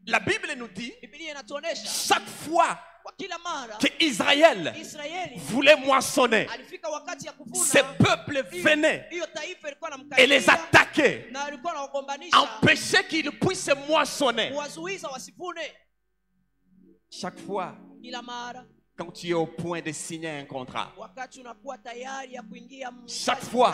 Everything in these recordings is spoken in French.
La Bible nous dit, Biblia inatuonesha chaque fois kwa kila mara qu'Israël Israeli voulait moissonner, alifika wakati ya kuvuna, ces peuples venaient hiyo taifa ilikuwa et namkaribia les attaquaient, na alikuwa anawagombanisha, empêchaient qu'ils puissent moissonner. kuwazuiza wasivune. Chaque fois, Kila mara quand tu es au point de signer un contrat, wakati unakuwa tayari ya kuingia chaque fois,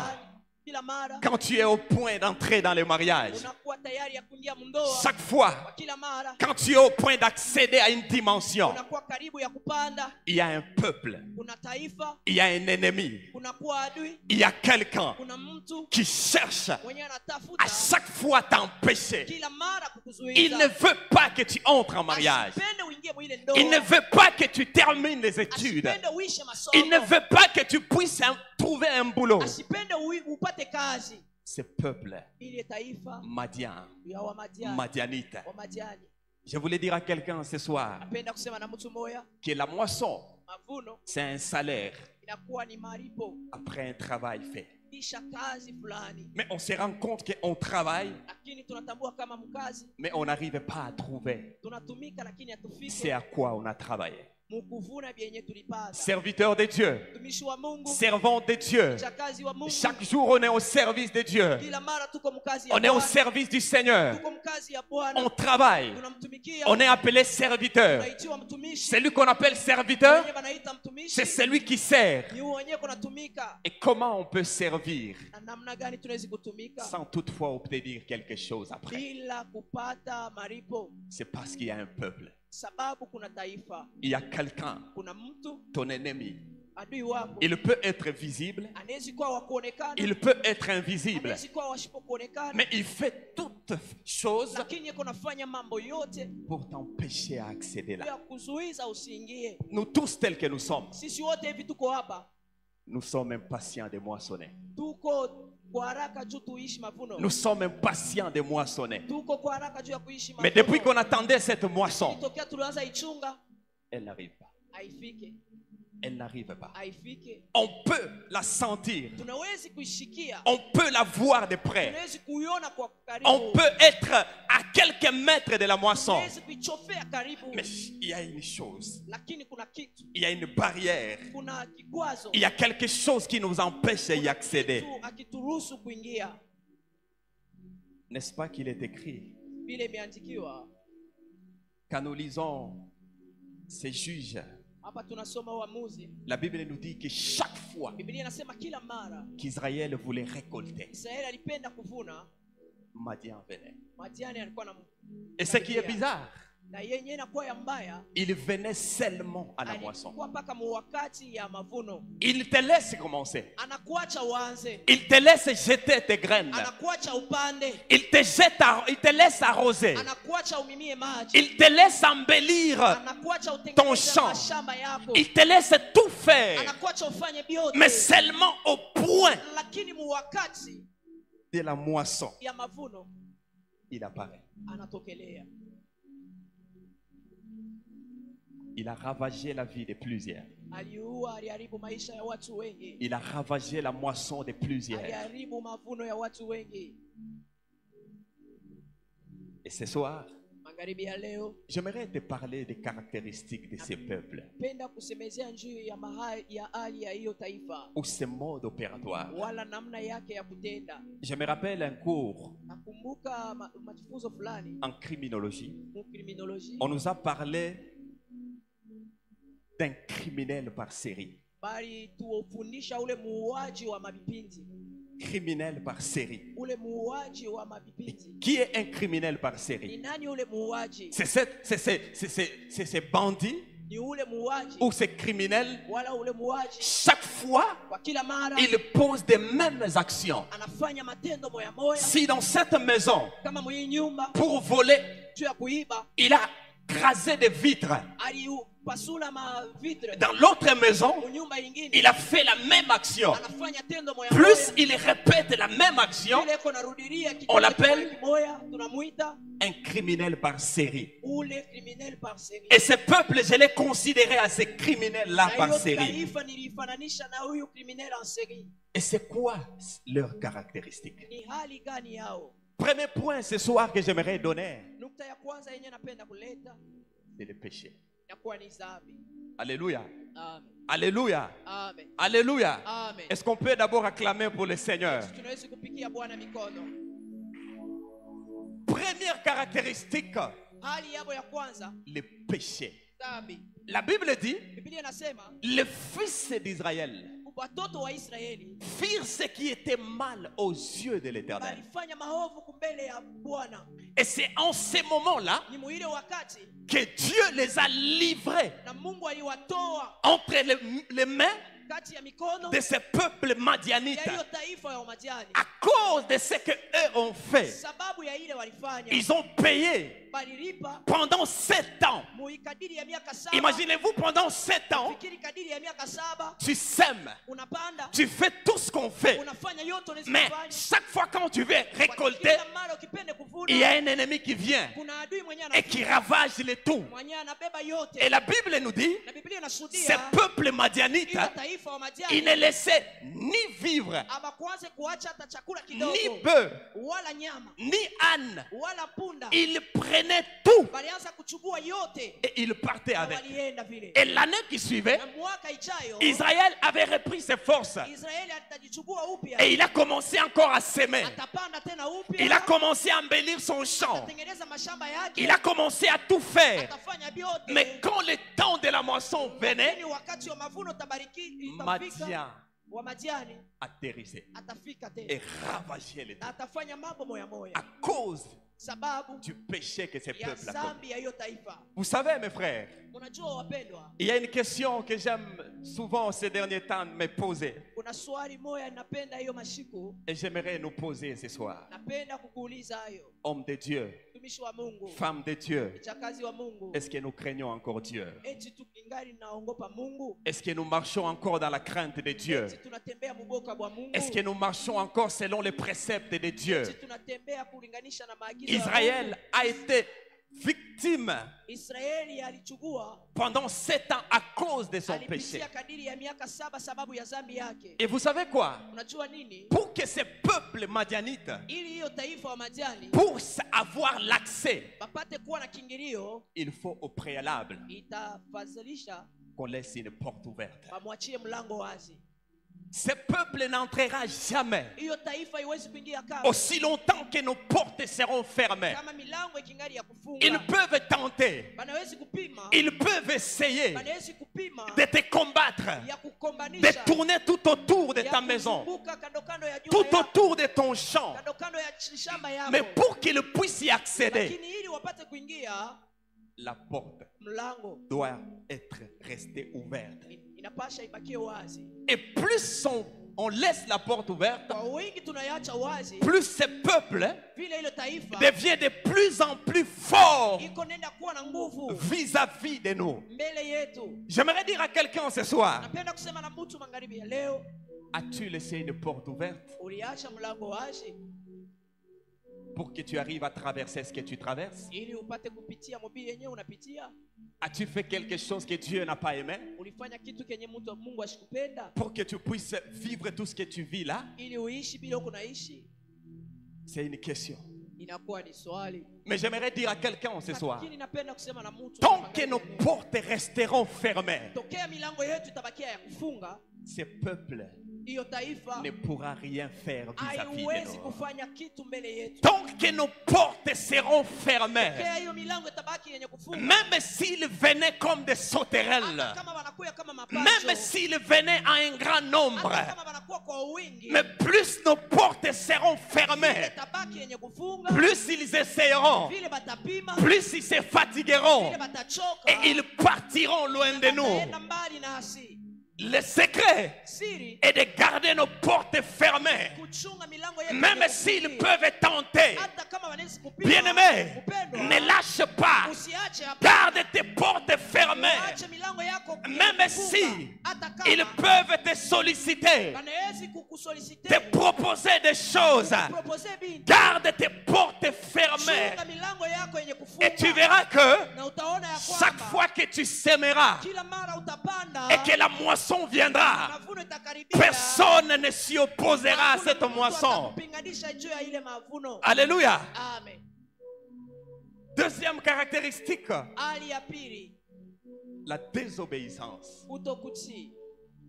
kila mara quand tu es au point d'entrer dans le mariage, unakuwa tayari ya kuingia mndoa, chaque fois, kila mara quand tu es au point d'accéder à une dimension, unakuwa karibu ya kupanda, il y a un peuple, kuna taifa, il y a un ennemi, kunakuwa adui, il y a quelqu'un kuna mtu qui cherche mwenye anatafuta à chaque fois t'empêcher. kila mara kukuzuiza. Il ne veut pas que tu entres en mariage. Asipende uingie mwile ndoa. Il ne veut pas que tu termines les études. Asipende uishe masomo. Il ne veut pas que tu puisses trouver un boulot. Asipende upate kazi. Ce peuple, Ile taifa Madian, ya Wamadiani, Madianite. Wamadiani. Je voulais dire à quelqu'un ce soir Napenda kusema na mtu moya, que la moisson, mavuno c'est un salaire inakuwa ni malipo après un travail fait. kisha kazi fulani, Mais on se rend compte qu'on travaille, lakini tunatambua kama mkazi mais on n'arrive pas à trouver tunatumika, lakini c'est hatufike à quoi on a travaillé. mukuvuna byenye tulipata. Serviteur de Dieu, Mtumishi wa Mungu, servant de Dieu, mchakazi wa Mungu, chaque jour on est au service de Dieu. kila mara tuko mkazi ya On est au Bwana, service du Seigneur. tuko mkazi ya Bwana, On travaille. tunamtumikia, On est appelé serviteur. tunaitiwa mtumishi. Celui qu'on appelle serviteur, Wenye wanaita mtumishi c'est celui qui sert. ni wenyewe kunatumika. Et comment on peut servir Na namna gani tunaweza kutumika sans toutefois obtenir quelque chose après? bila kupata malipo? C'est parce qu'il y a un peuple. Sababu kuna taifa, Il y a quelqu'un, kuna mtu, ton ennemi. adui wako. Il peut être visible, Anaweza kuwa wa kuonekana, il peut être invisible. anaweza kuwa wasipo kuonekana, Mais il fait toutes choses lakini yako nafanya mambo yote pour t'empêcher à accéder là. ya kuzuiza usiingie. Nous tous tels que nous sommes, Sisi wote hivi tuko hapa, nous sommes impatients de moissonner. tuko kwa haraka juu tuishi mavuno, Nous sommes impatients de moissonner. tuko kwa haraka juu ya kuishi Mais mavuno. depuis qu'on attendait cette moisson, Tokea tulianza ichunga, elle n'arrive pas. haifike, Elle n'arrive pas. haifike. On peut la sentir. Tunawezi kuishikia, On peut la voir de près. tunawezi kuiona kwa karibu, On peut être à quelques mètres de la moisson. tunawezi kuichofea karibu, Mais il y a une chose. lakini kuna kitu, Il y a une barrière. kuna kikwazo, Il y a quelque chose qui nous empêche d'y accéder. kitu akituruhusu kuingia. N'est-ce pas qu'il est écrit? Vile imeandikiwa Quand nous lisons ces juges, hapa, tunasoma Waamuzi, la Bible nous dit que chaque fois Biblia inasema kila mara qu'Israël voulait récolter, Israeli alipenda kuvuna, Madian venait. Madiani alikuwa na Et ce qui est bizarre, na yenye inakuwa ya mbaya, il venait seulement à la moisson. alikuwa mpaka wakati ya mavuno, Il te laisse commencer. anakuacha uanze, Il te laisse jeter tes graines. anakuacha upande, Il te laisse arroser. anakuacha umimie maji, Il te laisse embellir. anakuacha ton utengeneze champ. mashamba yako, Il te laisse tout faire. anakuacha ufanye vyote, Mais seulement au point lakini wakati de la moisson, ya mavuno il apparaît. anatokelea. Il a ravagé la vie de plusieurs. Aliua, aliharibu maisha ya watu wengi, Il a ravagé la moisson de plusieurs. aliharibu mavuno ya watu wengi. Et ce soir, Magharibi ya leo j'aimerais te parler des caractéristiques de ces peuples penda kusemezea juu ya hali ya hiyo taifa, ou ce mode opératoire. wala namna yake ya kutenda. Je me rappelle un cours Nakumbuka majifunzo fulani en criminologie. mu criminologie, On nous a parlé d'un criminel par série. bali tuofundisha ule muuaji wa mabipinzi, Criminel par série. ule muuaji wa mabipinzi. Qui est un criminel par Ni série? nani ule muuaji? C'est ces bandits Ni ule muuaji ou ces criminels. wala ule muuaji Chaque fois, kwa kila mara ils posent des mêmes actions. anafanya matendo moya moya. Si dans cette maison, Kama mwenye nyumba pour voler, juu ya kuiba, il a crasé des vitres, alipasula mavitre, dans l'autre maison, nyumba ingine il a fait la même action. anafanya tendo moya Plus moya. il répète la même action, Ile iko narudilia kitu on l'appelle kimoya, tunamuita un criminel par série. ule criminel par série. Et ce peuple, je l'ai considéré à ces criminels-là Na par hiyo série. taifa nilifananisha na huyu criminel en série. Et c'est quoi leurs caractéristiques? Ni hali gani yao? Premier point ce soir que j'aimerais donner, kwanza yenyewe napenda kuleta c'est le péché. inakuwa ni dhambi. Alléluia. Amen. Alléluia. Amen. Alléluia. Amen. Est-ce qu'on peut d'abord acclamer pour le Seigneur? Tunaweza kupigia Bwana mikono. Première caractéristique, Hali yabo ya kwanza, le péché. dhambi. La Bible dit, Biblia inasema les fils d'Israël watoto wa Israeli firent ce qui était mal aux yeux de l'Éternel. walifanya maovu kumbele ya Bwana. Et c'est en ce moment-là Ni muile wakati que Dieu les a livrés na Mungu aliwatoa entre les mains kati ya mikono de ce peuple madianite ya hiyo taifa ya Wamadiani. à cause de ce qu'eux ont fait. Sababu ya ile walifanya, Ils ont payé balilipa pendant 7 ans. muikadiri ya miaka 7. Imaginez-vous, pendant 7 ans, Fikiri kadiri ya miaka 7 tu sèmes, unapanda, tu fais tout ce qu'on fait. unafanya yote Mais unazofanya. chaque fois quand tu veux récolter, Kila mara ukipende il y a kuvuna, un ennemi qui vient kuna adui mwenyewe et qui ravage le tout. mwenyewe anabeba yote. Et la Bible nous dit, Na Biblia ce inashuhudia peuple madianite, ile taifa wa il Madiani ne laissait ni vivre, abakwanze kuacha hata chakula ni kidogo bœuf, wala nyama ni âne. wala punda. Il prenait tout Walianza kuchukua yote et il partait na avec. walienda vile. Et l'année qui suivait, Na mwaka ijayo Israël avait repris ses forces Israeli atajichukua upya, et il a commencé encore à s'aimer. atapanda tena Il a upya, commencé à embellir son champ. atatengeneza mashamba yake, Il a commencé à tout faire. atafanya vyote. Mais quand le temps de la moisson venait, Lakini wakati wa mavuno tabariki itafika, Madian wa Madiani atterrissait atafika et tena ravageait le na temps atafanya mambo moya moya à cause sababu du péché que ce ya peuple a commis. dhambi ya hiyo taifa. Vous savez, mes frères, Unajua wapendwa, il y a une question que j'aime souvent ces derniers temps me poser kuna swali moya napenda hiyo mashiku, et j'aimerais nous poser ce soir. napenda kukuuliza hayo. Homme de Dieu, Mtumishi wa Mungu, femme de Dieu, mchakazi wa Mungu, est-ce que nous craignons encore Dieu? eti tukingali naongopa Mungu? Est-ce que nous marchons encore dans la crainte de Dieu? Eti tunatembea muboka bwa Mungu? Est-ce que nous marchons encore selon les préceptes de Dieu? Eti tunatembea kulinganisha na maagizo ya Israël Mungu? a été victime Israeli alichukua, pendant 7 ans à cause de son péché. alipitia kadiri ya miaka 7 sababu ya dhambi yake. Et vous savez quoi? Unajua nini? Pour que ce peuple madianite Ili hiyo taifa wa Madiani puisse avoir l'accès, bapate kuwa na kiingilio, il faut au préalable itafadhilisha qu'on laisse une porte ouverte. bamwachie mlango wazi. Ce peuple n'entrera jamais Hiyo taifa haiwezi kuingia kama aussi longtemps que nos portes seront fermées. kama milango ikingali ya Ils kufunga. peuvent tenter, Banawezi kupima, ils peuvent essayer banawezi kupima de te combattre, ya de kukombanisha, tourner tout autour de ya ta maison, kuzunguka kando kando ya tout nyumba yako, autour de ton champ. kando kando ya shamba Mais yako. pour qu'ils puissent y accéder, Lakini ili wapate kuingia, la porte mlango doit être restée ouverte. inapasha ibakie wazi. Et plus on laisse la porte ouverte, Kwa wingi tunaiacha wazi, plus ce peuple vile ile taifa devient de plus en plus fort iko nenda kuwa na nguvu vis-à-vis de nous. mbele yetu. J'aimerais dire à quelqu'un ce soir, Napenda kusema na mtu magharibi ya leo, as-tu laissé une porte ouverte uliacha mlango wazi pour que tu arrives à traverser ce que tu traverses? ili upate kupitia mobili yenyewe unapitia? As-tu fait quelque chose que Dieu n'a pas aimé Ulifanya kitu kenye mtu Mungu ashikupenda pour que tu puisses vivre tout ce que tu vis là? ili uishi bila uko naishi? C'est une question. Inakuwa ni swali. Mais j'aimerais dire à quelqu'un ce soir, Lakini napenda kusema na mtu tant magharibi que ya nos leo, portes resteront fermées, tokea milango yetu itabakia ya kufunga, ce peuple hiyo taifa ne pourra rien faire vis-à-vis de haiwezi nous. kufanya kitu mbele yetu. Tant que nos portes seront fermées, Tokea hiyo milango itabaki yenye kufunga, même s'ils venaient comme des sauterelles, hata kama wanakuya kama mapacho, même s'ils venaient en un grand nombre, hata kama wanakuwa kwa wingi, mais plus nos portes seront fermées, itabaki yenye kufunga. plus ils essaieront, Vile batapima, plus ils se fatigueront vile batachoka, et ils partiront loin de nous. bataenda mbali nasi. Le secret Siri est de garder nos portes fermées, kuchunga milango yetu, même yenye s'ils kufunga. peuvent tenter. Hata kama wanaweza kupima, Bien-aimé, upendwa, ne lâche pas. usiache hapa. Garde tes portes fermées. Acha milango yako Même kufunga. si Hata ils kama peuvent te solliciter, wanaweza kukusolicite, te proposer des choses. propose binti, Garde tes portes fermées. chunga milango yako yenye kufunga. Et tu verras que Na utaona ya chaque kwamba fois que tu sèmeras kila mara utapanda et que la moisson viendra, mavuno itakaribia. personne ne s'y opposera à Hakuna cette mtu moisson. atakupinganisha juu ya ile mavuno. Alléluia. Amen. Deuxième caractéristique, Hali ya pili, la désobéissance. kutokutii.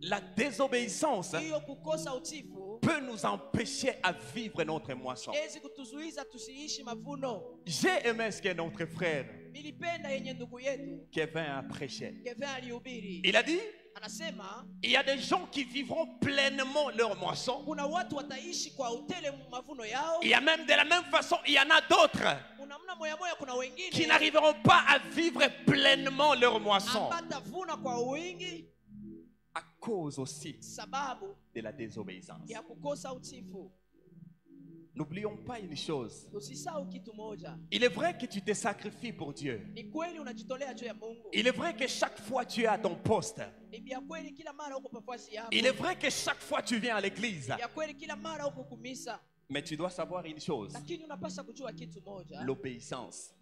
La désobéissance Hiyo kukosa utifu peut nous empêcher à vivre notre moisson. ezi kutuzuiza tusiishi mavuno. J'ai aimé ce que notre frère Nilipenda yenye ndugu yetu Kevin a prêché. Kevin alihubiri. Il a dit, Anasema il y a des gens qui vivront pleinement leur moisson. kuna watu wataishi kwa utele mavuno yao. Il y a même de la même façon, il y en a d'autres Kuna mna moya moya, kuna qui wengine n'arriveront pas à vivre pleinement leur moisson hawatavuna kwa wingi à cause aussi sababu de la désobéissance. ya kukosa utifu. N'oublions pas une chose. Usisahau kitu moja. Il est vrai que tu te sacrifies pour Dieu. Ni kweli unajitolea juu ya Mungu. Il est vrai que chaque fois tu es à ton poste. Ni ya kweli kila mara uko nafasi yako. Il est vrai que chaque fois tu viens à l'église. Ya kweli kila mara uko kumisa. Mais tu dois savoir une chose. Lakini unapaswa kujua kitu moja. L'obéissance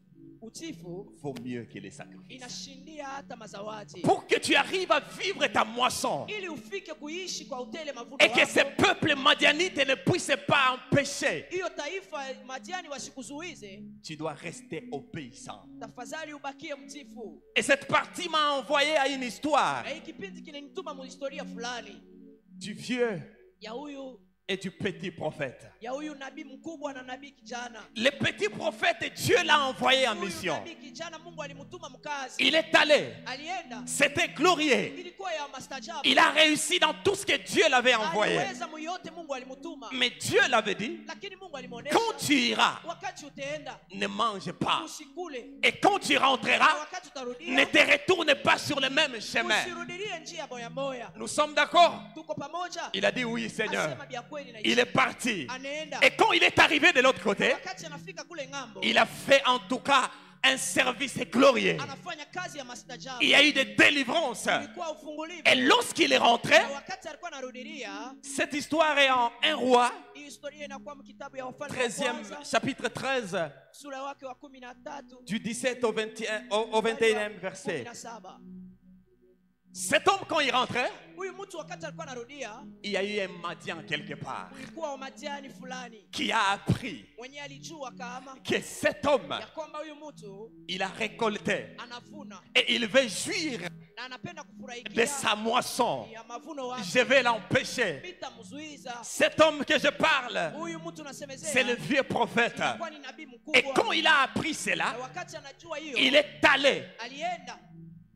Utifu vaut mieux que les sacrifices. inashindia hata mazawadi. Pour que tu arrives à vivre ta moisson Ili ufike kuishi kwa utele mavuno et que wako. ces peuples madianites ne puissent pas empêcher, Hiyo taifa Madiani wasikuzuize, tu dois rester obéissant. tafadhali ubakie mtifu. Et cette partie m'a envoyé à une histoire Na hii kipindi kinanituma mu historia fulani du vieux ya huyu et du petit prophète. nabii mkubwa na nabii kijana. Le petit prophète, Dieu l'a envoyé en Huyu mission. nabii kijana Mungu alimtuma mkazi. Il est allé, Alienda, c'était glorieux. ilikuwa ya mastajabu. Il a réussi dans tout ce que Dieu l'avait envoyé. Aliweza muyote Mungu alimtuma. Mais Dieu l'avait dit, Lakini Mungu alimuonesha quand tu iras, wakati utaenda ne mange pas. usikule. Et quand tu Na rentreras, wakati utarudia ne te retourne pas sur le même chemin. usirudilie njia moya moya. Nous sommes d'accord? Tuko pamoja? Il a dit oui, Seigneur. Asema vya kweli na Il est parti. anaenda. Et quand il est arrivé de l'autre côté, Wakati anafika kule ngambo, il a fait en tout cas un service glorieux. anafanya kazi ya mastajabu. Il y a eu des délivrances. Ilikuwa ufungulivu. Et lorsqu'il est rentré, Na wakati alikuwa anarudilia, cette histoire est en 1 roi, hii historia inakuwa mkitabu ya Wafalme wa 13e, kwanza, chapitre 13, sura wake wa 13 du 17 au 21e verset. 17. Cet homme, quand il rentrait, Huyu mtu wakati alikuwa anarudia, il y a eu un Madian quelque part kulikuwa Wamadiani fulani qui a appris mwenye alijua kama que cet homme, ya kwamba huyu mtu il a récolté anavuna et il veut jouir na anapenda de kufurahikia sa moisson. ya mavuno wake. Je vais l'empêcher. Bitamzuiza. Cet homme que je parle, Huyu mtu nasemezea c'est le vieux prophète. alikuwa ni nabii Et mkubwa. quand il a appris Na cela, wakati anajua hiyo, il est allé alienda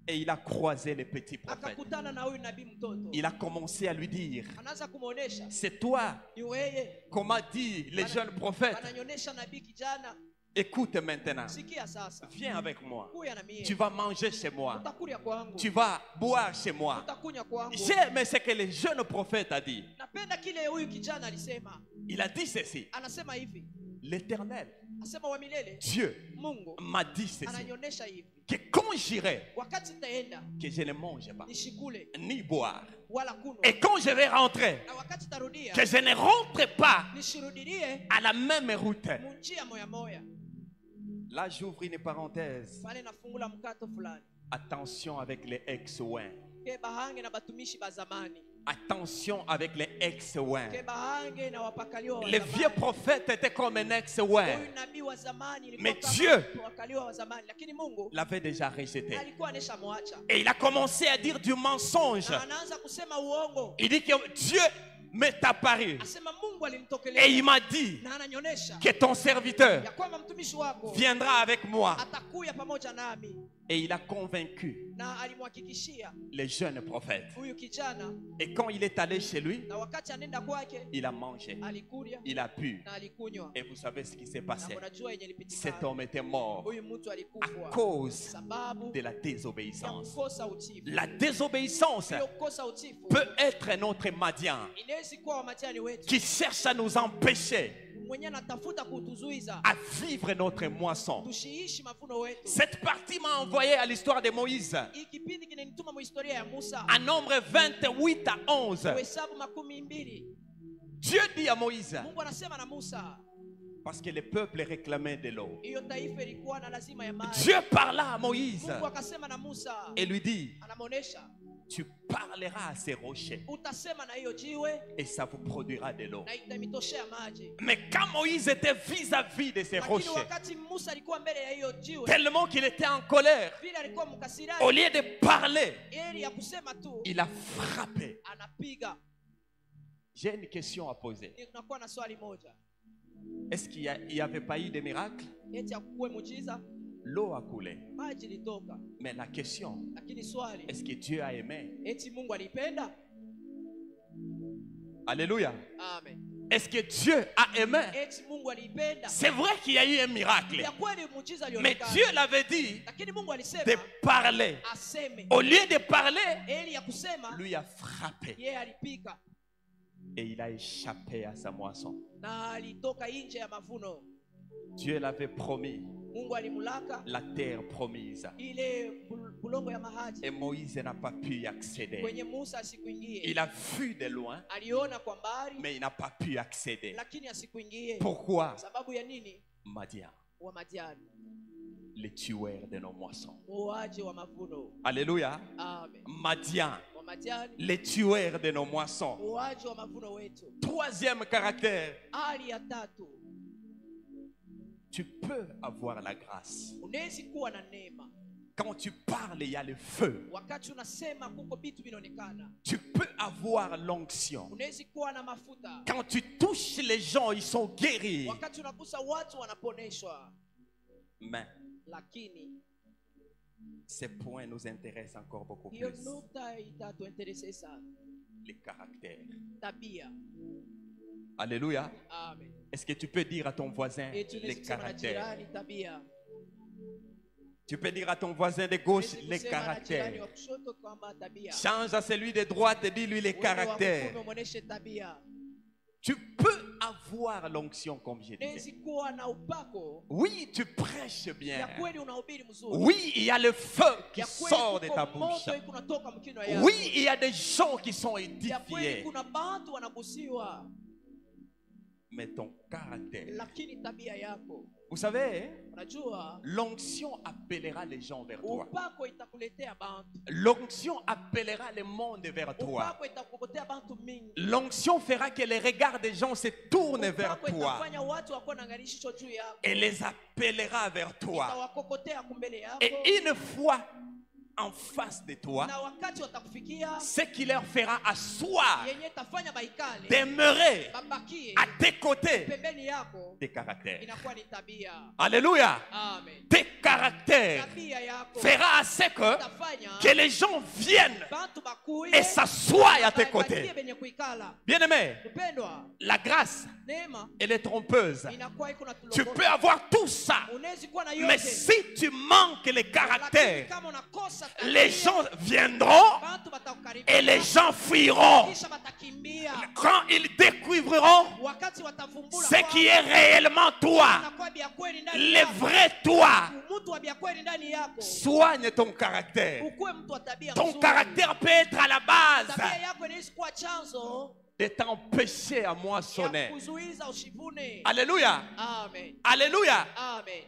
et il a croisé le petit prophète. akakutana na huyu nabii mtoto. Il a commencé à lui dire, Anaanza kumuonesha, c'est toi, ni wewe. comme a dit le jeune prophète. Ananyonyesha nabii kijana. Écoute maintenant, Sikia sasa. viens avec moi. Kuya na mie. Tu vas manger chez moi. Utakulia kwangu. Tu vas boire chez moi. Utakunywa kwangu. J'aime ce que le jeune prophète a dit. Napenda kile huyu kijana alisema. Il a dit ceci. Anasema hivi. L'Éternel, Asema wa milele, Dieu, Mungu m'a dit ceci. ananyonyesha hivi. Que quand j'irai, Wakati nitaenda que je ne mange pas, nishikule ni boire. wala kunywa. Et quand je vais rentrer, Na wakati tarudia que je ne rentre pas nishirudilie à la même route. munjia moya moya. Là, j'ouvre une parenthèse. Pale nafungula mkato fulani. Attention avec les ex-ouins. Ke bahange na batumishi ba zamani. Attention avec les ex-ouins. Ke bahange na wapakaliwa wa Le zamani. vieux prophète était comme un ex-ouin. Huyu nabii wa zamani ilikuwa Mais kama Dieu wakaliwa wa zamani, lakini Mungu l'avait déjà rejeté. alikuwa aneshamwacha. Et il a commencé à dire du mensonge. Na anaanza kusema uongo. Il dit que Dieu m'est apparu. Asema Mungu Et alinitokelea il m'a dit na ananyonyesha que ton serviteur ya kwamba mtumishi wako viendra avec moi. atakuya pamoja nami, Et il a convaincu na alimhakikishia les jeunes prophètes. huyu kijana. Et quand il est allé chez lui, Na wakati anaenda kwake il a mangé, alikulia il a bu. na alikunywa. Et vous savez ce qui s'est Na passé. unajua yenye Cet lipitikana, homme était mort huyu mtu à alikufa cause sababu de la ya désobéissance. kukosa utifu. La désobéissance Hiyo kukosa utifu peut être notre Madian inaweza kuwa wamatiani wetu qui cherche à nous empêcher mwenye anatafuta kutuzuiza à vivre notre moisson. tushiishi mavuno wetu. Cette partie m'a envoyé à l'histoire de Moïse. Hii kipindi kinanituma mu historia ya Musa, À Nombre 28 à 11, Hesabu 12. Dieu dit à Moïse, Mungu anasema na Musa, parce que le peuple réclamait de l'eau. hiyo taifa ilikuwa na lazima ya maji. Dieu parla à Moïse Mungu akasema na Musa, et lui dit, anamuonesha Tu parleras à ces rochers utasema na hiyo jiwe et ça vous produira de l'eau. na itamitoshea maji. Mais quand Moïse était vis-à-vis de ces Lakini rochers, wakati Musa alikuwa mbele ya hiyo jiwe, tellement qu'il était en colère, vile alikuwa mkasirani, au lieu de parler, ili ya kusema tu il a frappé. anapiga. J'ai une question à poser. Ninakuwa na swali moja. Est-ce qu'il n'y avait pas eu de miracle? Eti akuwe muujiza, L'eau a coulé. maji litoka. Mais la question, Lakini swali, est-ce que Dieu a aimé? eti Mungu alipenda? Alléluia. Amen. Est-ce que Dieu a aimé? Eti Mungu alipenda? C'est vrai qu'il y a eu un miracle. Ya kweli muujiza Mais alionekana. Dieu l'avait dit Lakini Mungu alisema de parler. aseme. Au lieu de parler, Eli ya kusema, lui a frappé. yeye alipika Et il a échappé à sa moisson. na alitoka nje ya mavuno. Dieu l'avait promis, Mungu alimulaka la terre promise. ile bulongo ya mahaji Et Moïse n'a pas pu y accéder. kwenye Musa asikuingie. Il a vu de loin, Aliona kwa mbali mais il n'a pas pu accéder. lakini asikuingie. Pourquoi? Sababu ya nini? Madian, Wa Madiani, les tueurs de nos moissons. uaji wa mavuno. Alléluia. Amen. Madian, Wa Madiani, les tueurs de nos moissons. uaji wa mavuno wetu. Troisième caractère, Hali ya tatu, tu peux avoir la grâce. unawezi kuwa na neema. Quand tu parles, il y a le feu. Wakati unasema kuko vitu vinaonekana. Tu peux avoir l'onction. Unawezi kuwa na mafuta. Quand tu touches les gens, ils sont guéris. Wakati unagusa watu wanaponeshwa. Mais Lakini ces points nous intéressent encore beaucoup hiyo plus. nukta itatuinterese sana. Les caractères. Tabia. Alléluia. Amen. Est-ce que tu peux dire à ton voisin Eti les unaweza kusema na caractères? jirani tabia. Tu peux dire à ton voisin de gauche Unaweza les kusema na jirani caractères. wa kushoto kwamba tabia. Change à celui de droite et dis-lui les Wewe wa caractères. kuume umuoneshe tabia. Tu peux avoir l'onction comme je disais. Unaweza kuwa na upako. Oui, tu prêches Ya bien. kweli unahubiri mzuri. Oui, il y a le feu qui Ya kweli sort de ta kuko bouche. moto iko natoka mkino yako. Oui, il y a des gens qui sont Ya kweli édifiés. kuna bantu wanagusiwa. Mais ton caractère. Lakini tabia yako. Vous savez, Unajua l'onction appellera les gens vers toi. upako itakuletea bantu. L'onction appellera le monde vers toi. Upako itakukotea bantu mingi. L'onction fera que les regards des gens se tournent vers Upako toi itafanya watu wako na ngalisho juu yako. et les appellera vers toi. Itawakokotea kumbele yako. Et une fois en face de toi, Na wakati watakufikia ce qui leur fera asseoir, yenye itafanya baikale demeurer babakie à tes côtés, pembeni yako tes caractères. inakuwa ni tabia. Alléluia. Amen. Tes caractères Tabia yako fera à ce itafanya que les gens viennent bantu bakuye et s'assoient à tes bakie côtés. benye kuikala. Bien-aimé, Mpendwa, la grâce, neema elle est trompeuse. inakuwa iko na Tu peux avoir tout ça, unaweza kuwa na mais yote. si tu manques les Lakini caractères, kama unakosa tabia, les gens viendront bantu batakukaribia, et les gens fuiront. kisha batakimbia. Quand ils découvriront Wakati watavumbula ce qui est réellement toi, inakuwa bia kweli ndani le yako. vrai toi, Mtu wa bia kweli ndani yako. soigne ton caractère. Ukuwe mtu wa tabia Ton nzuri. caractère peut être à la base Tabia yako inaweza kuwa chanzo de t'empêcher à ya moissonner. kuzuiza ushivune. Alléluia. Amen. Alléluia. Amen.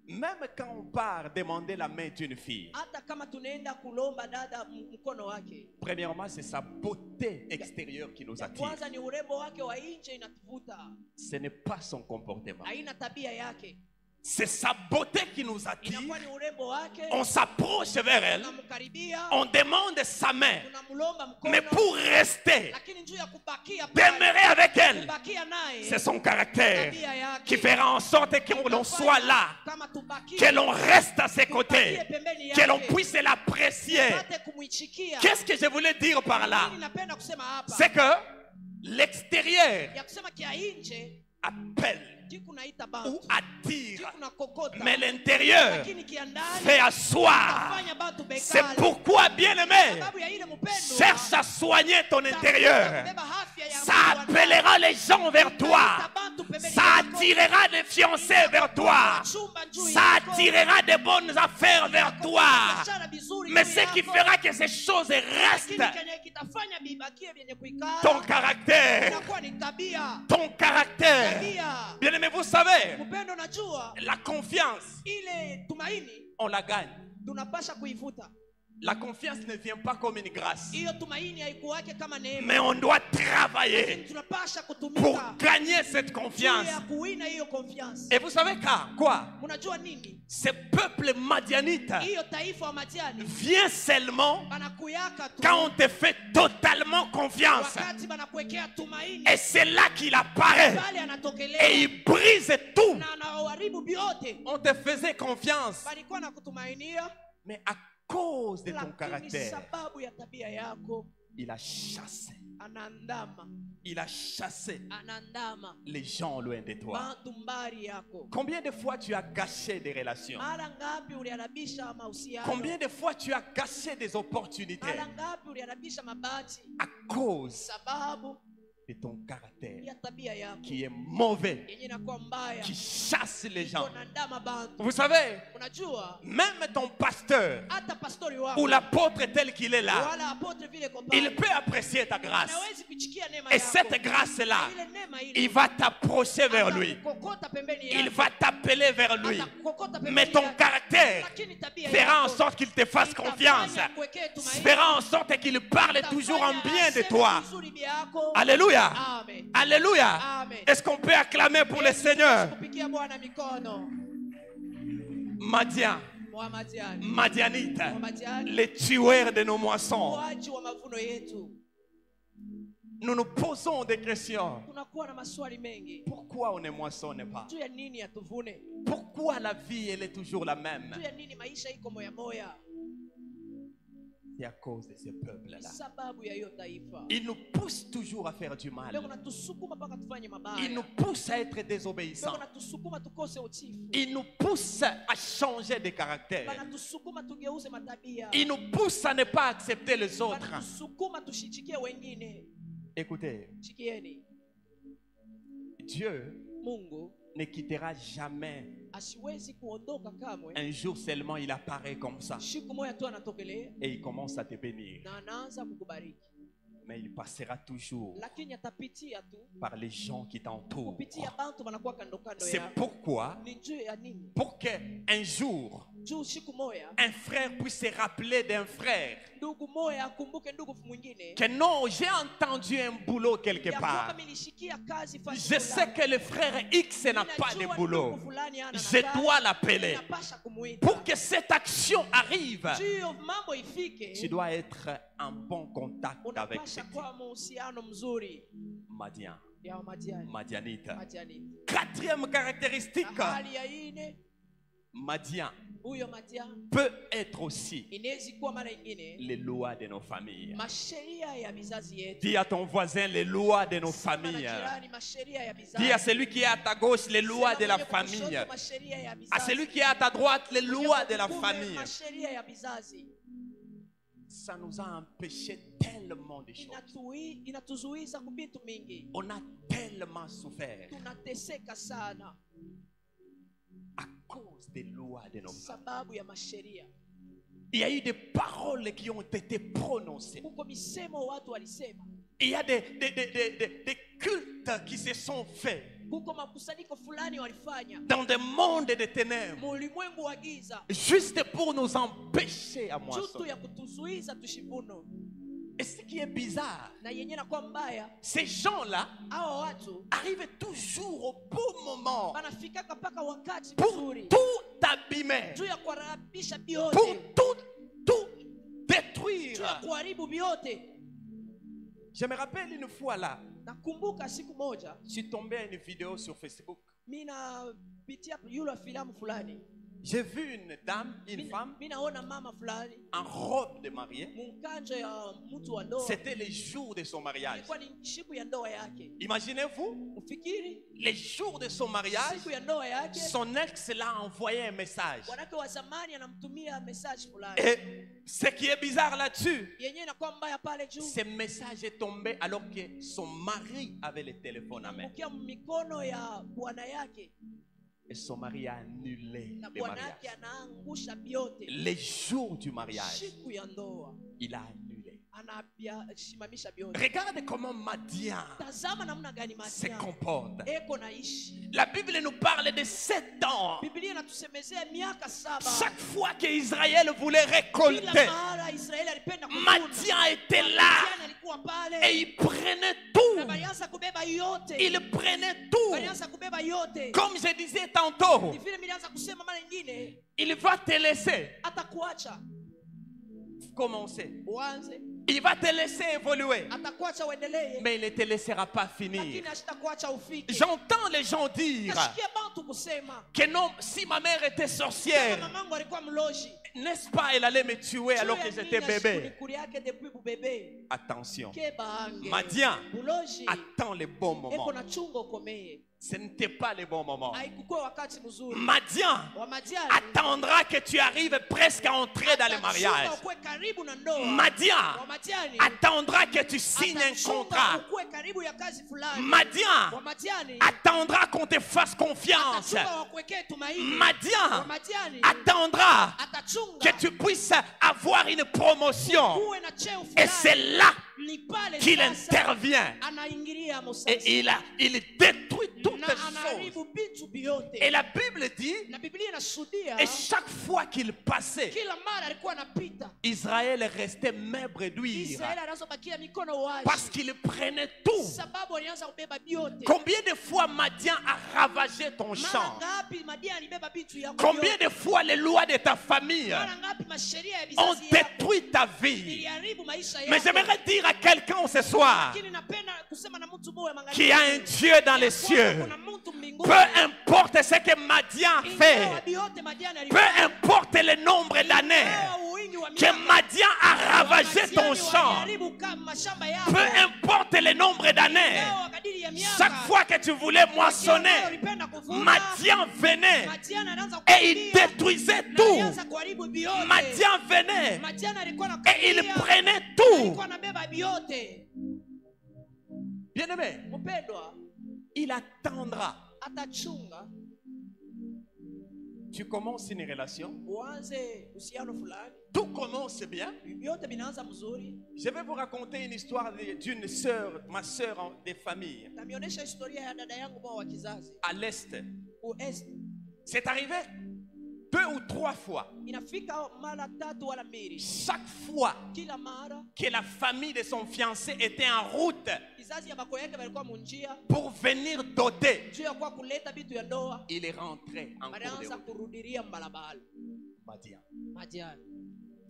Même quand on part demander la main d'une fille, Hata kama tunaenda kulomba dada mkono wake, premièrement, c'est sa beauté extérieure qui nous ya attire. kwanza ni urembo wake wa nje inatuvuta, Ce n'est pas son comportement. haina tabia yake. C'est sa beauté qui nous attire. Inakuwa ni urembo wake, On s'approche vers elle. tunamkaribia, On demande sa main. tunamlomba Mais mkono, pour rester, lakini juu ya kubakia pale, demeurer avec elle, kubakia naye, c'est son caractère tabia yake qui fera en sorte que l'on soit là, kama tubakie, que l'on reste à ses côtés, tubakie pembeni que l'on yake, puisse l'apprécier. tupate kumwichikia. Qu'est-ce que je voulais dire par là? Nini napenda kusema hapa? C'est que l'extérieur Ya kusema kia nje appelle jiku naita ou bantu, attire, jiku na kokota, mais l'intérieur lakini kia ndani fait asseoir. tafanya bantu C'est bekale. pourquoi, bien-aimé, Sababu ya ile mpendo, cherche à soigner ton intérieur. Ça appellera les gens vers toi. Ça attirera des fiancés vers toi. Ça attirera des bonnes affaires vers toi. Mais ce qui fera que ces choses restent, ton caractère. Ton caractère. Bien-aimé, vous savez, Upendo najua la confiance, ile tumaini on la gagne. tunapasha kuivuta. La confiance ne vient pas comme une grâce. Hiyo tumaini haikuwake kama neema. Mais on doit travailler Tunapasha pour kutumika gagner cette confiance. ya kuwina hiyo confiance. Et vous savez quoi? Unajua nini? Ce peuple madianite Hiyo taifa wa Madiani vient seulement banakuyaka tu quand on te fait totalement confiance. wakati banakuwekea tumaini. Et c'est là qu'il apparaît. Pale anatokelea Et il brise tout. na anaharibu vyote. On te faisait confiance. Balikuwa na kutumainia Mais à cause de ton lakini caractère, sababu ya tabia yako il a chassé. anaandama Les gens loin de toi. bantu mbali yako. Combien de fois tu as gâché des relations? Mara ngapi uliharibisha mahusiano? Combien de fois tu as gâché des opportunités Mara ngapi uliharibisha mabati à cause sababu de ton caractère ya tabia yako qui est mauvais, yenye inakuwa mbaya, qui chasse les gens? unaandama bantu. Vous savez, Unajua même ton pasteur hata pastori wako ou l'apôtre tel qu'il est là, wala apotre vile kwa il peut apprécier ta grâce. hawezi kuchikia neema Et yako. cette grâce-là, Ile neema ile il va t'approcher vers lui. kokota pembeni Il yako. va t'appeler vers lui. Atakukokota pembeni Mais ton yako. caractère Lakini tabia fera en yako sorte qu'il te fasse confiance. itafanya akuwekee tumaini. Fera en sorte qu'il parle toujours en bien de toi. Vizuri vyako. Alléluia. Amen. Alléluia. Amen. Est-ce qu'on peut acclamer pour le Seigneur? Kupigia Bwana mikono. Madian, Wa Madiani. Madianite, Wa Madiani. les tueurs de nos moissons. Uaji wa mavuno yetu. Nous nous posons des questions. Tunakuwa na maswali mengi. Pourquoi on ne moissonne pas? Juu ya nini atuvune? Pourquoi la vie, elle est toujours la même? Juu ya nini maisha iko moya moya? C'est à cause de ce peuple-là. Sababu ya hiyo taifa. Il nous pousse toujours à faire du Leo mal. natusukuma mpaka tufanye mabaya. Il nous pousse à être Leo désobéissants. natusukuma tukose utifu. Il nous pousse à changer de caractère. Banatusukuma tugeuze matabia. Il nous pousse à ne pas accepter les autres. Banatusukuma tushichikie wengine. Écoutez, Chikieni. Dieu Mungu ne quittera jamais. asiwezi kuondoka kamwe. Un jour seulement, il apparaît comme ça. Siku moja tu anatokelea Et il commence à te bénir. na anaanza kukubariki. Mais il passera toujours Lakini atapitia tu par les gens qui t'entourent. kupitia bantu wanakuwa kando kando C'est yako. pourquoi, Ni juu ya nini? pour qu'un jour, Juu siku moja un frère puisse se rappeler d'un frère. ndugu moja akumbuke ndugu mwingine. Que non, j'ai entendu un boulot quelque Ya kwamba part. nilishikia kazi fasi Je sais fulani. que le frère X n'a pas de Ninajua boulot. ndugu fulani hana Je kazi, dois l'appeler. napasha kumuita. Pour que cette action arrive, Juu mambo ifike, tu dois être en bon contact avec unapasha cette kwa mahusiano mzuri Madian, ya Madiani. Madianite. Madiani. Quatrième caractéristique, Na hali ya ine, Madian huyo Madiani peut être aussi inawezi kuwa mara nyingine les lois de nos familles. masheria ya vizazi yetu. Dis à ton voisin les lois de nos Sema na familles. jirani masheria ya vizazi. Dis à celui qui est à ta gauche les lois Sema de la mwenye kushoto famille. masheria ya À vizazi. celui qui est à ta droite les Mwenye lois de la kukume famille. masheria ya vizazi. Ça nous a empêché tellement de choses. Inatuzuiza kubitu mingi. On a tellement souffert Tunateseka sana à cause des lois de nos familles. sababu ya masheria. Il y a eu des paroles qui ont été prononcées. Kuko misemo watu walisema. Il y a des cultes qui se sont faits Kuko makusanyiko fulani walifanya dans des mondes de ténèbres mulimwengu wa giza juste pour nous empêcher à jutu moissonner. ya kutuzuiza tushivuno. Et ce qui est bizarre, Na yenye na kwa mbaya, ces gens-là hao watu arrivent toujours au bon moment wanafikaka mpaka wakati pour mzuri tout abîmer, juu ya kuharibisha pour vyote, tout juu ya détruire. kuharibu vyote. Je me rappelle une fois là, Nakumbuka siku moja je suis tombé à une vidéo sur Facebook. mimi napitia yule filamu fulani, J'ai vu une dame, une femme, mimi naona mama fulani en robe de mariée. munkanjo ya mtu wa ndoa. C'était les jours de son mariage. Ilikuwa ni siku ya ndoa yake. Imaginez-vous, Ufikiri les jours de son mariage, siku ya ndoa yake son ex l'a envoyé un message. wanake wa zamani anamtumia message fulani Et ce qui est bizarre là-dessus, yenyewe inakuwa mbaya pale juu, ce message est tombé alors que son mari avait le téléphone à main. ukia mikono ya bwana yake Et son mari a annulé na le bwana mariage. yake anaangusha vyote. Les jours du mariage, Siku ya ndoa il a annulé. Regarde comment Madian Tazama namna gani se Madian comporte. eko naishi. La Bible nous parle de 7 ans. Biblia inatusemezea miaka 7. Chaque fois qu'Israël voulait récolter, Kila mara Israeli alipenda kuvuna. Madian était là Madian alikuwa pale. et il prenait tout. Na balianza kubeba yote. Il prenait tout. Balianza kubeba yote. Comme je disais tantôt, Ni vile nilianza kusema mara nyingine, il va te laisser atakuacha commencer. uanze, Il va te laisser évoluer. atakuacha uendelee, Mais il ne te laissera pas finir. lakini asitakuacha ufike. J'entends les gens dire Nasikia bantu kusema que non, si ma mère était sorcière, kama mamangu alikuwa mloji, n'est-ce pas, elle allait me tuer alors que j'étais bébé. Kunikuri yake depuis bubebe. Attention. Kebange. Madian, Buloji. attends le bon moment. Eko na chungo ukomee. Ce n'était pas le bon moment. Haikukuwa wakati mzuri. Madian Wa Madiani attendra que tu arrives presque à entrer dans le mariage. atachunga ukuwe karibu na ndoa. Madian Wa Madiani attendra que tu signes un atachunga contrat. ukuwe karibu ya kazi fulani. Madian Wa Madiani attendra qu'on te fasse confiance. atachunga wakuwekee tumaini. Wa Madian Madiani attendra atachunga que tu puisses avoir une promotion. uwe na cheo Et fulani. c'est là Ni pale qu'il sasa intervient. anaingilia mosasa. Et il détruit toutes Na les choses. anaharibu vitu vyote. Et la Bible dit, Na Biblia inashuhudia et chaque fois qu'il passait, kila mara alikuwa anapita, Israël restait maigre d'huile. Israeli anazobakia mikono wazi, Parce qu'il prenait tout. sababu alianza kubeba vyote. Combien de fois Madian a ravagé ton Mara champ? ngapi Madiani alibeba vitu yako Combien vyote? de fois les lois de ta famille Mara ngapi masheria ya ont vizazi yako détruit ta vie? iliharibu maisha Mais yako? j'aimerais dire à quelqu'un ce soir Lakini napenda kusema na mtu moyo magharibi, qu'il y a un Dieu dans les cieux. kuna mtu mbinguni. Peu importe ce que Madian fait, Ingawa vyote Madiani peu alifanya, importe le nombre d'années ingawa wingi wa que miaka, Madian a ravagé Madiani ton champ, waliharibu mashamba yako, peu importe le nombre d'années, ingawa kadiri ya miaka, chaque fois que tu voulais kila moissonner, ulipenda kuvuna, Madian venait Madiani anaanza et il kukimbia, détruisait na tout. alianza kuharibu vyote. Madian venait Madiani alikuwa et il anakimbia, prenait tout. alikuwa anabeba vyote. Bien-aimé, Mpendwa, il attendra. atachunga Tu commences une relation, uanze uhusiano fulani, tout commence bien. vyote vinaanza mzuri. Je vais vous raconter une histoire d'une sœur, ma sœur de famille, Namionyesha historia ya dada yangu mwa wa kizazi à l'Est. Uest. C'est arrivé 2 ou 3 fois. Inafika mara 3 wala 2, Chaque fois kila mara que la famille de son fiancé était en route kizazi ya bako yake walikuwa munjia pour venir doter, juu ya kwa kuleta vitu ya ndoa, il est rentré en cours de wanaanza route. kurudilia mbalabala. Madian. Madiani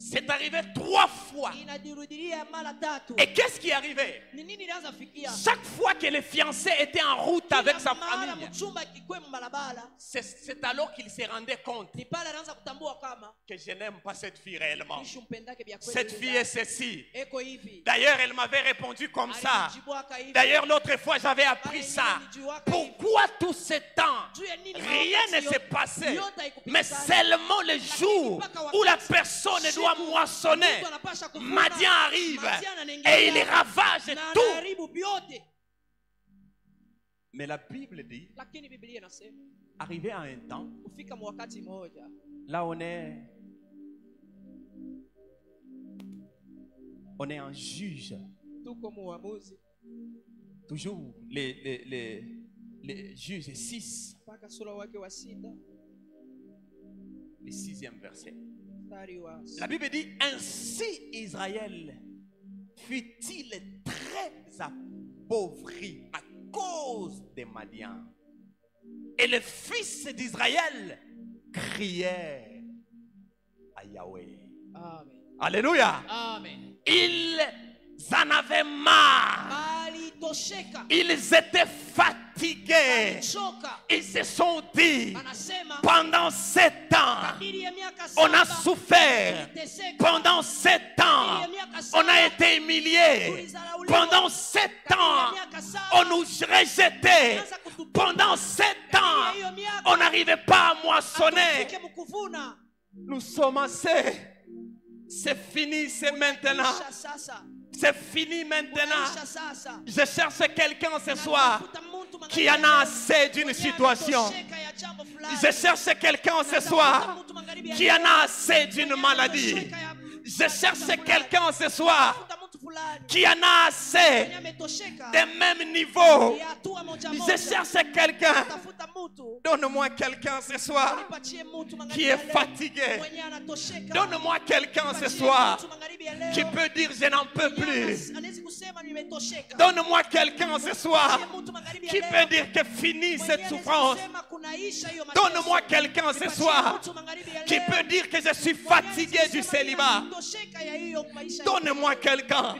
C'est arrivé 3 fois. inajirudilia mara 3. Et qu'est-ce qui est arrivé? Ni nini ilianza fikia? Chaque fois que le fiancé était en route avec sa Kila mara famille, mchumba kikwe mbalabala, c'est alors qu'il se rendait compte ni pale anaanza kutambua kama que je n'aime pas cette fille réellement. nishu mpendake vya kweli. Cette fille est ceci. Eko hivi. D'ailleurs, elle m'avait répondu comme ça. Alijibuaka hivi. D'ailleurs, l'autre fois, j'avais appris ça. Pourquoi tout ce temps, Juu ya nini rien ne mawakati s'est yote? passé, Yote haikupita mais sana. seulement le jour où la personne doit moissonner, Mtu anapasha kuvuna. Madian arrive Madian anaingia et il ravage na tout. anaharibu vyote. Mais la Bible dit, Lakini Biblia inasema arrivé à un temps, kufika wakati mmoja, là on est en juge. tuko muamuzi Toujours les juges 6, mpaka sura wake wa 6 le 6e verset. mstari wa La Bible dit, ainsi Israël fut-il très appauvri à cause de Madian. Et les fils d'Israël criaient à Yahweh. Amen. Alléluia. Amen. Ils en avaient marre. Alitosheka. Ils étaient fatigués. Alichoka. Ils se sont dit, Anasema pendant 7 ans, kadiri ya miaka on a 7 souffert. tuliteseka. Pendant 7 ans, on a été humiliés. Pendant 7 ans, on nous rejetait. Pendant 7 ans, on n'arrivait pas à moissonner. Atufike mkuvuna. Nous sommes assez. C'est fini, c'est maintenant. Maisha sasa. C'est fini maintenant. Maisha sasa. Je cherche quelqu'un ce soir Natafuta mtu mangani qui en a assez d'une situation. alitosheka ya jambo fulani. Je cherche quelqu'un ce soir Natafuta mtu magharibi ya qui en leo. a assez d'une maladie. Alitosheka ya Je cherche quelqu'un ce soir qui en a assez des mêmes niveaux. Je cherche quelqu'un. Donne-moi quelqu'un ce soir qui est fatigué. Donne-moi quelqu'un ce soir qui peut dire je n'en peux plus. Donne-moi quelqu'un ce soir qui peut dire que fini cette souffrance. Donne-moi quelqu'un ce soir qui peut dire que je suis fatigué du célibat. Donne-moi quelqu'un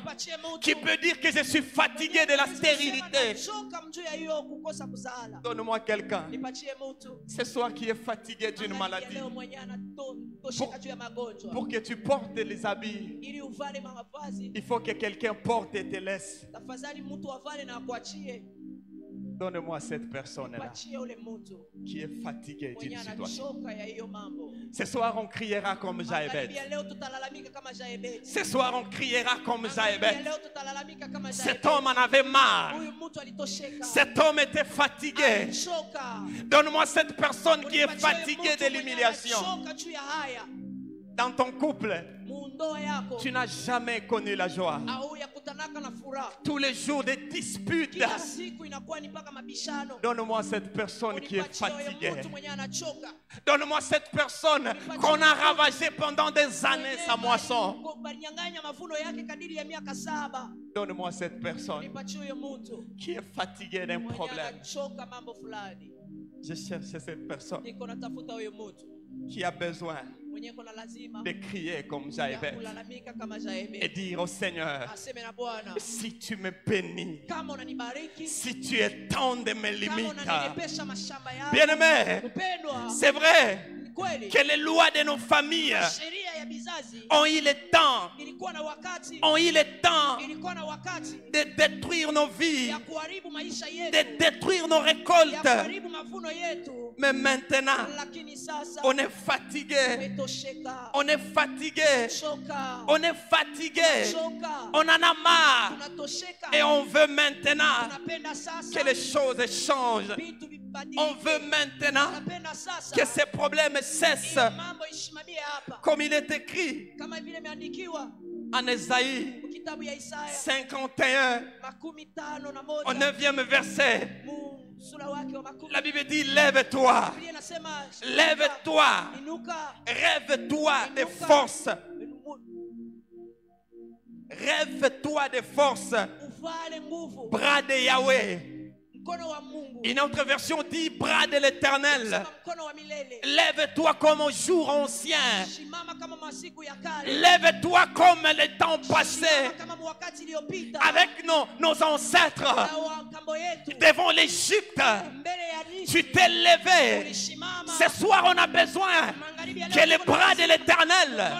qui peut dire que je suis fatigué de la stérilité. Donne-moi quelqu'un ce soir qui est fatigué d'une maladie. Pour que tu portes les habits, il faut que quelqu'un porte et te laisse. Donne-moi cette personne-là qui est fatiguée d'une situation. Ce soir, on criera comme Jaébet. Ce soir, on criera comme Jaébet. Cet homme en avait marre. Cet homme était fatigué. Donne-moi cette personne qui est fatiguée de l'humiliation. Dans ton couple, tu n'as jamais connu la joie. Tous les jours des disputes. Donne-moi cette personne qui est fatiguée. Donne-moi cette personne qu'on a ravagée pendant des années sa moisson. Donne-moi cette personne qui est fatiguée d'un problème. Je cherche cette personne qui a besoin de crier comme Jaébet et dire au Seigneur, si tu me bénis, si tu étends de mes limites, bien-aimé, c'est vrai que les lois de nos familles ont eu le temps de détruire nos vies, de détruire nos récoltes. Mais maintenant, on est fatigué. On est fatigué. On est fatigué. On en a marre. Et on veut maintenant que les choses changent. On veut maintenant que ces problèmes cessent. Comme il est écrit en Ésaïe 51, au 9e verset. La Bible dit lève-toi, lève-toi, rêve-toi de force, rêve-toi de force, bras de Yahweh. Une autre version dit bras de l'Éternel. Lève-toi comme au jour ancien. Lève-toi comme les temps passés. Avec nos ancêtres devant l'Égypte. Tu t'es levé. Ce soir on a besoin que les bras de l'Éternel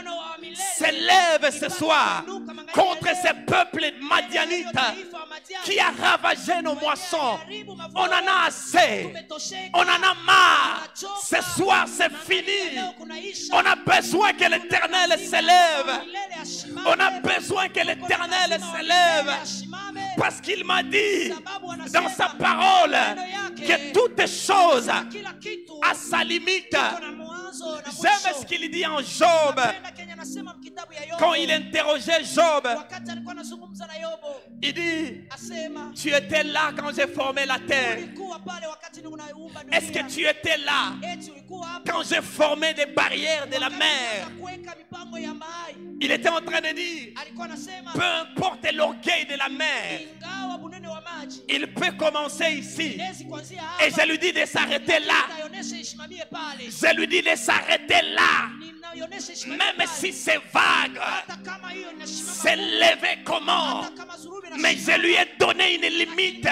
s'élèvent ce soir contre ces peuples madianites qui a ravagé nos moissons. On en a assez. On en a marre. Ce soir c'est fini. On a besoin que l'Éternel s'élève. On a besoin que l'Éternel s'élève. Parce qu'il m'a dit dans sa parole que toutes choses à sa limite. J'aime ce qu'il dit en Job. Quand il interrogeait Job, il dit, tu étais là quand j'ai formé la terre. Est-ce que tu étais là quand j'ai formé des barrières de la mer? Il était en train de dire, peu importe l'orgueil de la mer, il peut commencer ici. Et je lui dis de s'arrêter là. Je lui dis de s'arrêter là. Même si c'est vague, s'élever comment? Mais je lui ai donné une limite.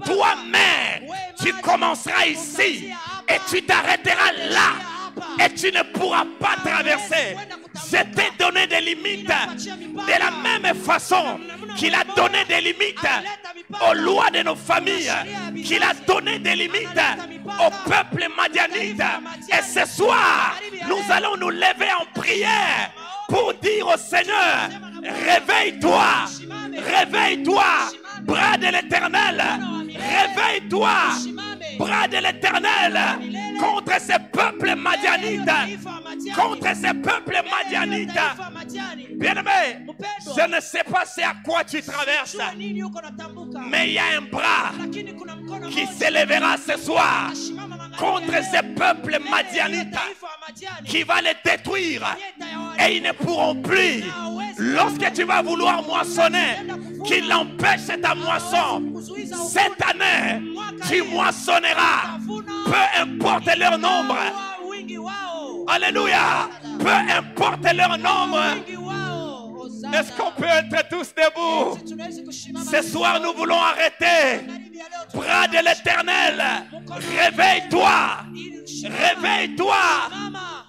Toi-même, tu commenceras ici et tu t'arrêteras là et tu ne pourras pas traverser. Je t'ai donné des limites de la même façon qu'il a donné des limites aux lois de nos familles, qu'il a donné des limites au peuple madianite. Et ce soir, nous allons nous lever en prière pour dire au Seigneur, réveille-toi, réveille-toi, bras de l'Éternel, réveille-toi, bras de l'Éternel, contre ces peuples madianites, contre ces peuples madianites. Bien-aimé, je ne sais pas c'est à quoi tu traverses, mais il y a un bras qui s'élèvera ce soir contre ces peuples madianites qui va les détruire et ils ne pourront plus, lorsque tu vas vouloir moissonner, qu'ils empêchent ta moisson. Cette année, tu moissonneras, peu importe leur nombre. Alléluia, peu importe leur nombre. Est-ce qu'on peut être tous debout? Ce soir, nous voulons arrêter. Bras de l'Éternel, réveille-toi. Réveille-toi.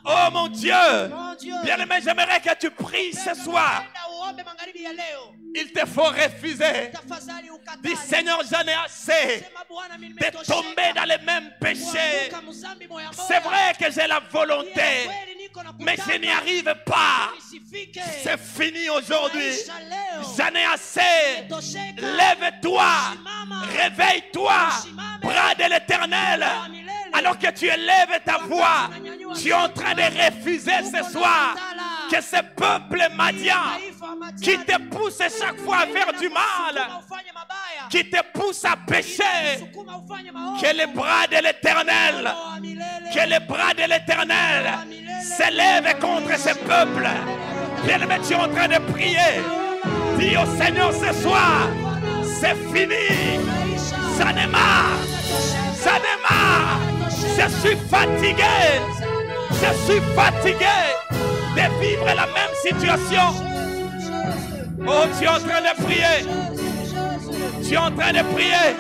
Oh mon Dieu. Bien-aimé, j'aimerais que tu pries ce soir. Il te faut refuser. Dis Seigneur, j'en ai assez de tomber dans les mêmes péchés. C'est vrai que j'ai la volonté, mais je n'y arrive pas. C'est fini aujourd'hui. J'en ai assez. Lève-toi. Réveille-toi. Bras de l'Éternel. Alors que tu élèves ta voix, tu es en train de refuser ce soir que ce peuple madian qui te pousse chaque fois à faire du mal, qui te pousse à pécher, que les bras de l'Éternel, s'élèvent contre ce peuple. Bien-aimé, tu es en train de prier. Dis au Seigneur ce soir, c'est fini. Ça n'est marre. Ça n'est marre. Je suis fatigué. Je suis fatigué de vivre la même situation. Oh, tu es en train de prier. Tu es en train de prier.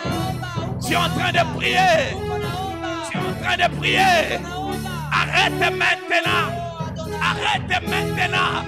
Tu es en train de prier. Tu es en train de prier. Arrête maintenant. Arrête maintenant.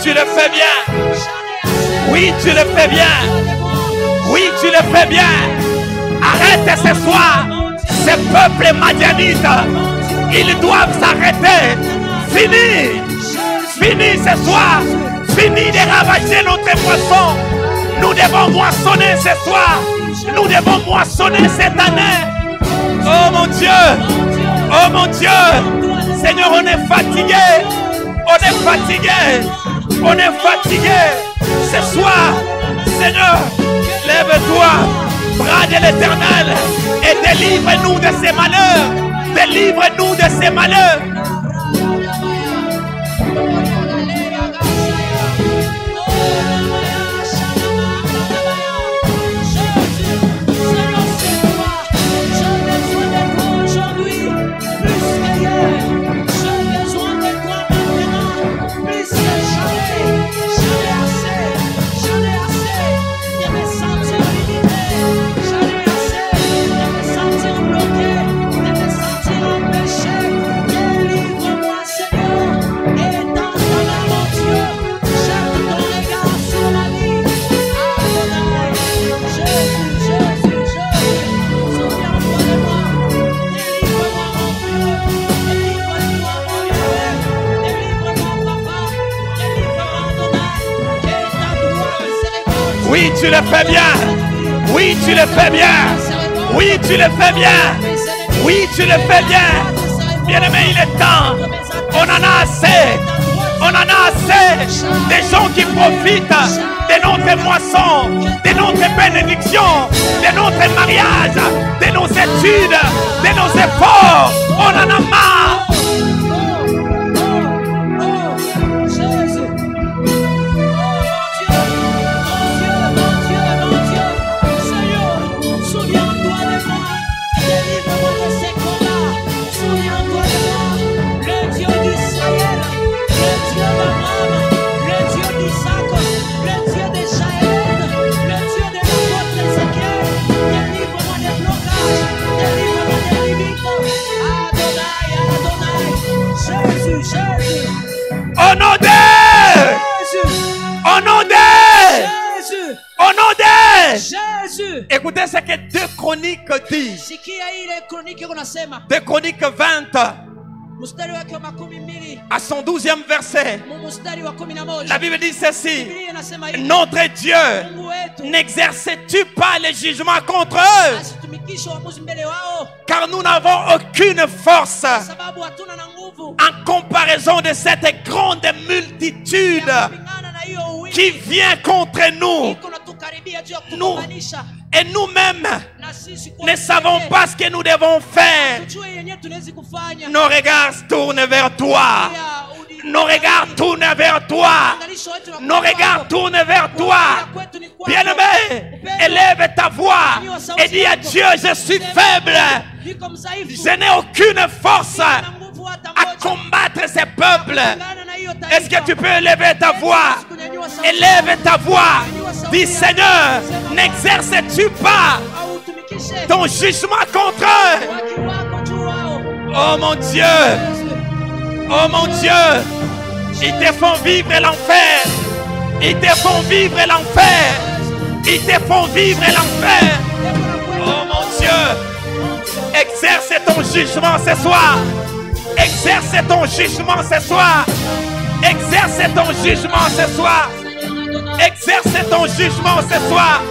Tu le fais bien. Oui, tu le fais bien. Oui, tu le fais bien. Arrête ce soir. Ces peuples madianites, ils doivent s'arrêter. Fini. Fini ce soir. Fini de ravager notre moisson. Nous devons moissonner ce soir. Nous devons moissonner cette année. Oh mon Dieu. Oh mon Dieu. Seigneur, on est fatigué. On est fatigué. On est fatigué. Ce soir, Seigneur, lève-toi, bras de l'Éternel, et délivre-nous de ces malheurs. Délivre-nous de ces malheurs. Oui, tu le fais bien. Oui, tu le fais bien. Oui, tu le fais bien. Oui, tu le fais bien. Bien-aimé, il est temps. On en a assez. On en a assez des gens qui profitent de notre moisson, de notre bénédiction, de notre mariage, de nos études, de nos efforts. On en a marre. Au nom de Jésus. Au nom de Jésus. Au nom de Jésus. Écoutez ce que 2 Chroniques dit. 2 Chroniques 20. À son 12e verset, la Bible dit ceci: notre Dieu, n'exerces-tu pas les jugements contre eux? Car nous n'avons aucune force en comparaison de cette grande multitude qui vient contre nous. Et nous-mêmes ne savons pas ce que nous devons faire. Nos regards tournent vers toi. Nos regards tournent vers toi. Nos regards tournent vers toi. Bien-aimé, élève ta voix et dis à Dieu: je suis faible. Je n'ai aucune force à combattre ces peuples. Est-ce que tu peux élever ta voix? Élève ta voix. Dis: Seigneur, n'exerces-tu pas ton jugement contre eux? Oh mon Dieu, oh mon Dieu, ils te font vivre l'enfer. Ils te font vivre l'enfer. Ils te font vivre l'enfer. Oh mon Dieu, exerce ton jugement ce soir. Exerce ton jugement ce soir. Exerce ton jugement ce soir. Exerce ton jugement ce soir.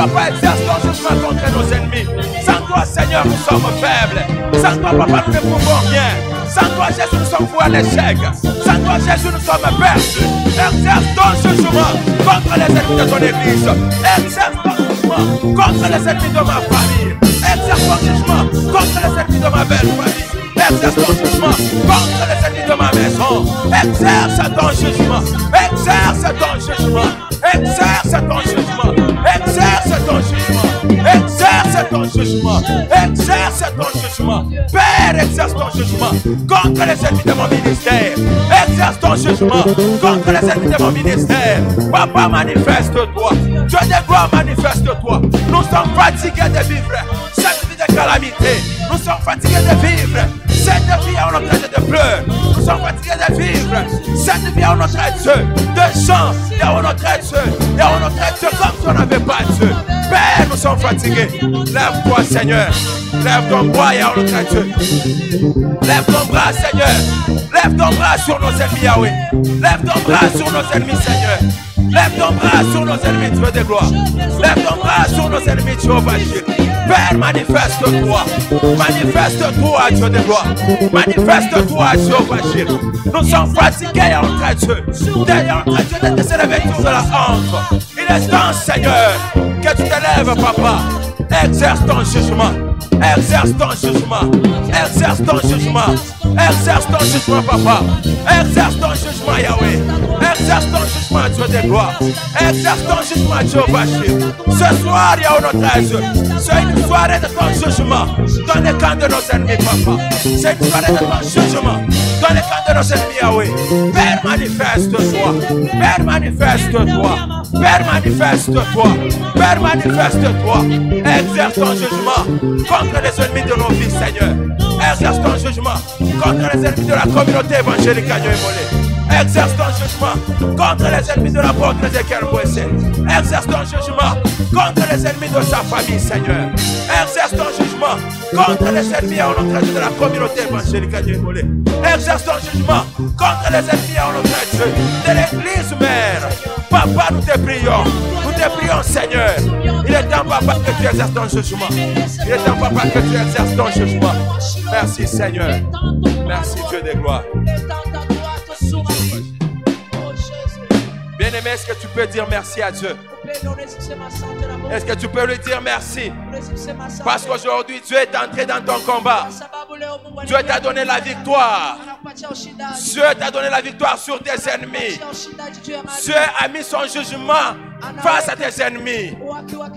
Papa, exerce ton jugement contre nos ennemis. Sans toi, Seigneur, nous sommes faibles. Sans toi, Papa, nous ne pouvons rien. Sans toi, Jésus, nous sommes voués à l'échec. Sans toi, Jésus, nous sommes perdus. Exerce ton jugement contre les ennemis de ton église. Exerce ton jugement contre les ennemis de ma famille. Exerce ton jugement contre les ennemis de ma belle famille. Exerce ton jugement contre les ennemis de ma maison. Exerce ton jugement. Exerce ton jugement. Exerce ton jugement. Exerce ton jugement. Exerce ton jugement. Exerce ton jugement. Père, exerce ton jugement contre les ennemis de mon ministère. Exerce ton jugement contre les ennemis de mon ministère. Papa, manifeste-toi. Dieu de gloire, manifeste-toi. Nous sommes fatigués de vivre cette vie de calamité. Nous sommes fatigués de vivre cette vie à notre traite de pleurs. Nous sommes fatigués de vivre cette vie à notre traite de chants et à notre traite et à notre traite comme si on n'avait pas Dieu. Père, nous sommes fatigués. Lève-toi, Seigneur. Lève ton bras et à notre traite. Lève ton bras, Seigneur. Lève ton bras sur nos ennemis, Yahweh. Lève ton bras sur nos ennemis, Seigneur. Lève ton bras sur nos ennemis, Dieu de gloire. Lève ton bras sur nos ennemis, Jéhovah Jireh. Père, manifeste-toi. Manifeste-toi, Dieu de gloire. Manifeste-toi, Jéhovah Jireh. Nous sommes fatigués en train de se lever tout de la honte. Il est temps, Seigneur, que tu te lèves, Papa. Exerce ton jugement. Exerce ton jugement. Exerce ton jugement. Exerce ton jugement, papa. Exerce ton jugement, Yahweh. Exerce ton jugement, Dieu de gloire. Exerce ton jugement, Dieu Bachir. Ce soir, Yahweh, notre Dieu. C'est une soirée de ton jugement dans les camps de nos ennemis, papa. C'est une soirée de ton jugement dans les camps de nos ennemis, Yahweh. Père, manifeste-toi. Père, manifeste-toi. Père, manifeste-toi. Père, manifeste-toi. Exerce ton jugement contre les ennemis de nos vies, Seigneur. Exerce ton jugement contre les ennemis de la communauté évangélique à Dieu-Émolé. Exerce ton jugement contre les ennemis de l'apôtre Ézéchiel Boissé. Exerce ton jugement contre les ennemis de sa famille, Seigneur. Exerce ton jugement contre les ennemis à l'entrée de la communauté évangélique à Dieu-Émolé. Exerce ton jugement contre les ennemis à l'entrée de l'église mère. Papa, nous te prions. Nous te prions, Seigneur. Il est temps, papa, que tu exerces ton jugement. Il est temps, papa, que tu exerces ton jugement. Merci, Seigneur. Merci, Dieu de gloire. Bien-aimé, est-ce que tu peux dire merci à Dieu? Est-ce que tu peux lui dire merci? Parce qu'aujourd'hui, Dieu est entré dans ton combat. Dieu t'a donné la victoire. Dieu t'a donné la victoire sur tes ennemis. Dieu a mis son jugement face à tes ennemis.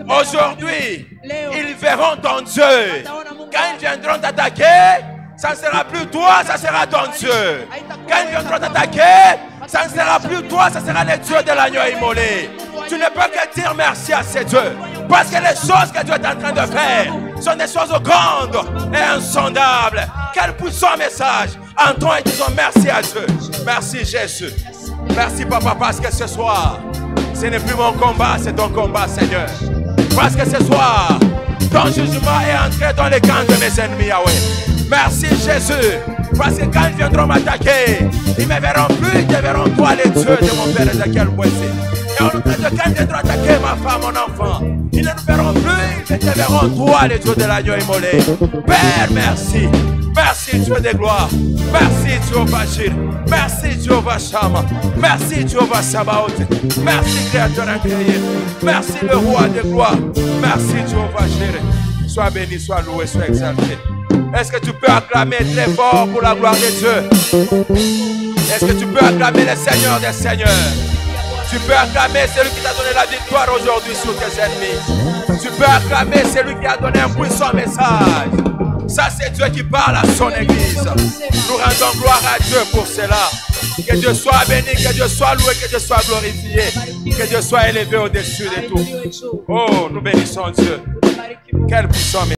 Aujourd'hui, ils verront ton Dieu. Quand ils viendront t'attaquer, ça ne sera plus toi, ça sera ton Dieu. Quand ils viendront t'attaquer, ça ne sera plus toi, ça sera le Dieu de l'agneau immolé. Tu ne peux que dire merci à ces dieux. Parce que les choses que Dieu est en train de faire sont des choses grandes et insondables. Quel puissant message. Entrons et disons merci à Dieu. Merci Jésus. Merci Papa, parce que ce soir, ce n'est plus mon combat, c'est ton combat, Seigneur. Parce que ce soir, ton jugement est entré dans les camps de mes ennemis, Yahweh. Merci Jésus. Parce que quand ils viendront m'attaquer, ils ne me verront plus, ils te verront toi, les dieux de mon père Ézéchiel Boissé. Et en train de quand ils viendront attaquer ma femme, mon enfant, ils ne nous verront plus, ils te verront toi, les dieux de l'agneau immolé. Père, merci. Merci Dieu de gloire. Merci Jéhovah Jireh. Merci Jéhovah Shammah. Merci Jéhovah Sabaoth. Merci Créateur incréé. Merci le roi de gloire. Merci Jéhovah Jireh. Sois béni, sois loué, sois exalté. Est-ce que tu peux acclamer très fort pour la gloire de Dieu? Est-ce que tu peux acclamer le Seigneur des Seigneurs? Tu peux acclamer celui qui t'a donné la victoire aujourd'hui sur tes ennemis. Tu peux acclamer celui qui a donné un puissant message. Ça, c'est Dieu qui parle à son église. Nous rendons gloire à Dieu pour cela. Que Dieu soit béni, que Dieu soit loué, que Dieu soit glorifié. Que Dieu soit élevé au-dessus de tout. Oh, nous bénissons Dieu. Quel puissant message.